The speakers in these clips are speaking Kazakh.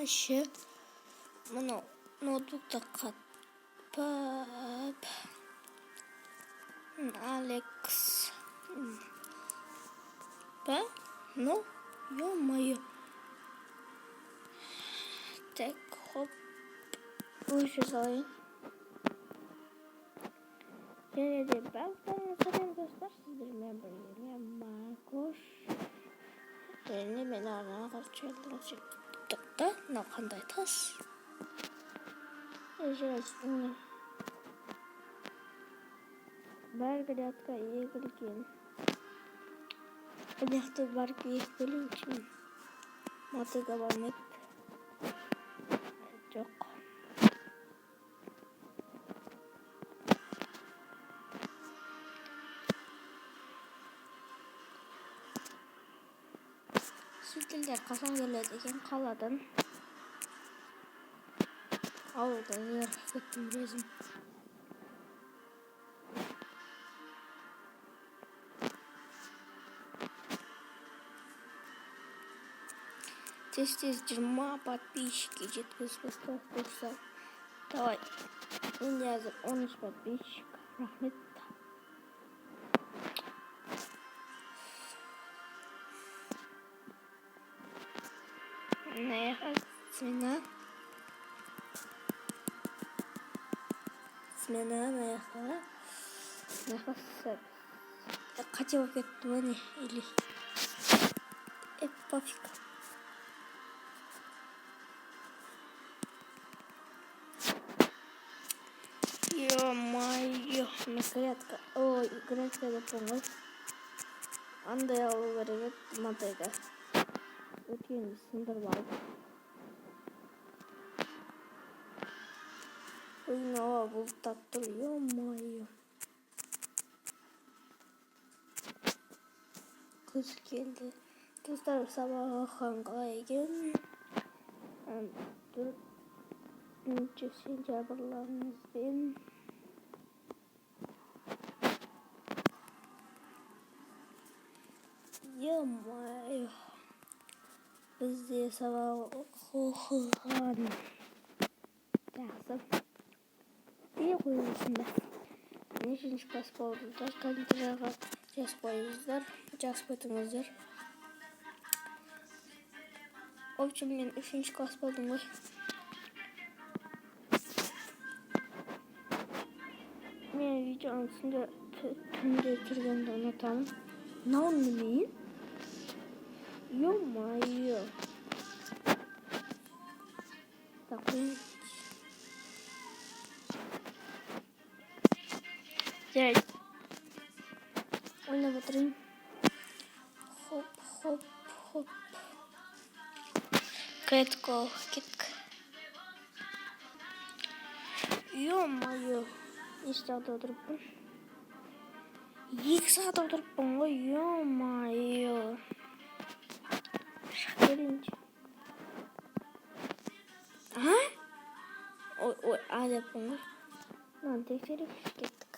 еще ноутбукта катпап. Алекс. Ну, ё-моё. Так, хоп. Выше залай. Және де барлықтарыңызға достар, сіздермен бірге Маркош. Және мен арнаға чөлдіңіздікті, мынау қандай тас? Ежесіне бәргілятқа егілген. Бұняқты барып егілу үшін мотыға бармайды. Жоқ. Шетелдер қашан келеді екен қаладан? Ауылдан еріп кеттім өзім. Тез-тез 20 подписчики жеткізіп бастап болса. Давай. Енді әзір 13 подписчик. Рахмет. Смена наехала. Қате болып кетті ма не? Или пофиг. Ё-моё, микроятка. Ой, играть надо помочь. Андай алу керек еді мотыға. Өткенді сындырып алып. Ойын ауа бұлттап тұр, ё-моё. Күз келді. Достар, сабағы қанға еген. 4 сентябрларыңызбен. Ё-моё. Бізде сабағы қоқыған. Жақсы. Не қойыңыздар? Нешінші класс болдыңыздар? Комментарияға жазып қойыңыздар. Жазып өтіңіздер. В общем, мен 3-ші класс болдым ғой. Мен видеоның үстінде түнде жүргенді ұнатамын. Мынау неме? Ё-моё. Так, жарайды. Ойнап отырайын. Хоп. Кретко, кетік. Ё-моё. Не сағат отырыппын? 2 сағат отырыппын ғой, ё-моё. Шық келейінші. Ой, деппін ғой. Мынаны тексеріп кеттік.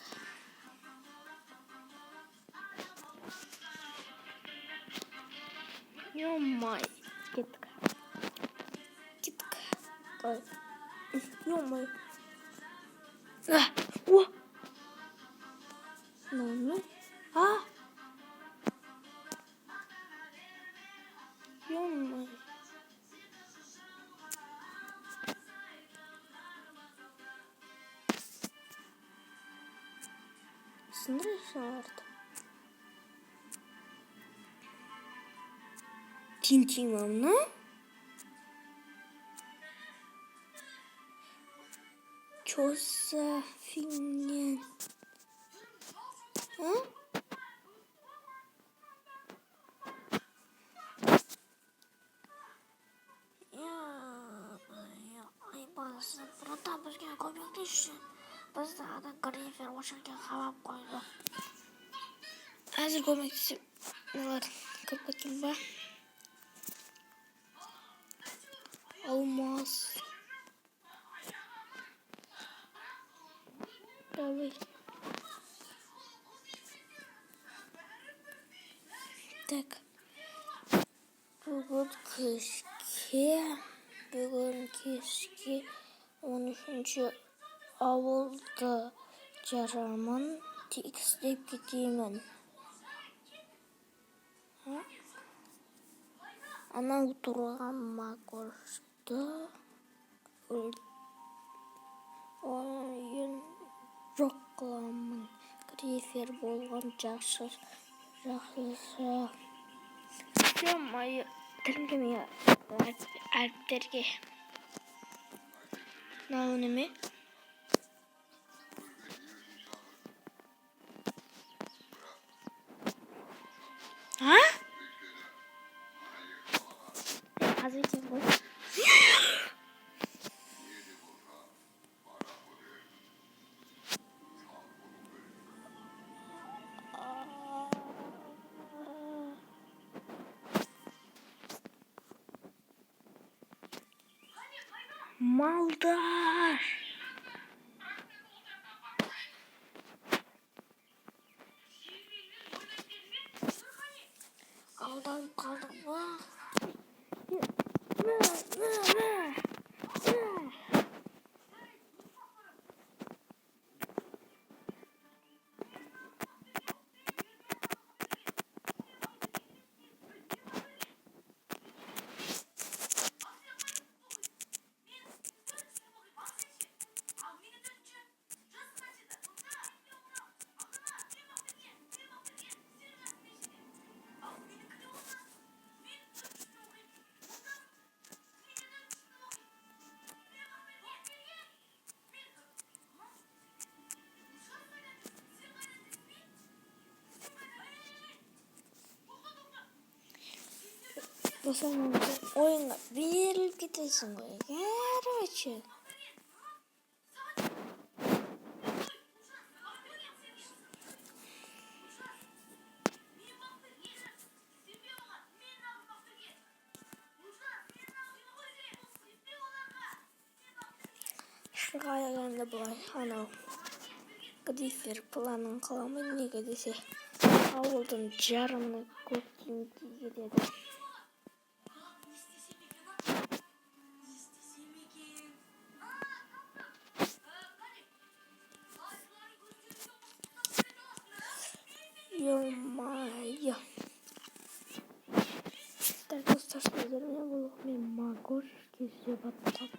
Ё-моё. Кеттік. Ой. Ё-моё. О! Ну. Ё-моё. Сындыры шаларды. Тинтимамны? Чё за фигня? Burada bizga ko'maklashsin. Bizda Greyfer o'shanga qarab qo'ydi. Hozir ko'maklashib, nimalar qilib ketdim ba? Olmaz. Давай. Так. Вот кышке. бүгін кешке 13-ші ауылда жарамын тегістеп кетемін. Анау тұрған Макошты ойын жоқ қыламын. Грифер болған жақсы. Ё-моё, тілім келмей әріптерге. Мынау неме? А? Қазір екен ғой. Малдар! Aldanıp kaldım mı? Dostlar oyuna verilip gidesin koy. Короче. Шырғай әлемді бұлай, анау Грифер планын қаламын неге десе, ауылдың жарымына көктем келеді. Ё-моё. Так, достар, мен Макош, кесе баттап.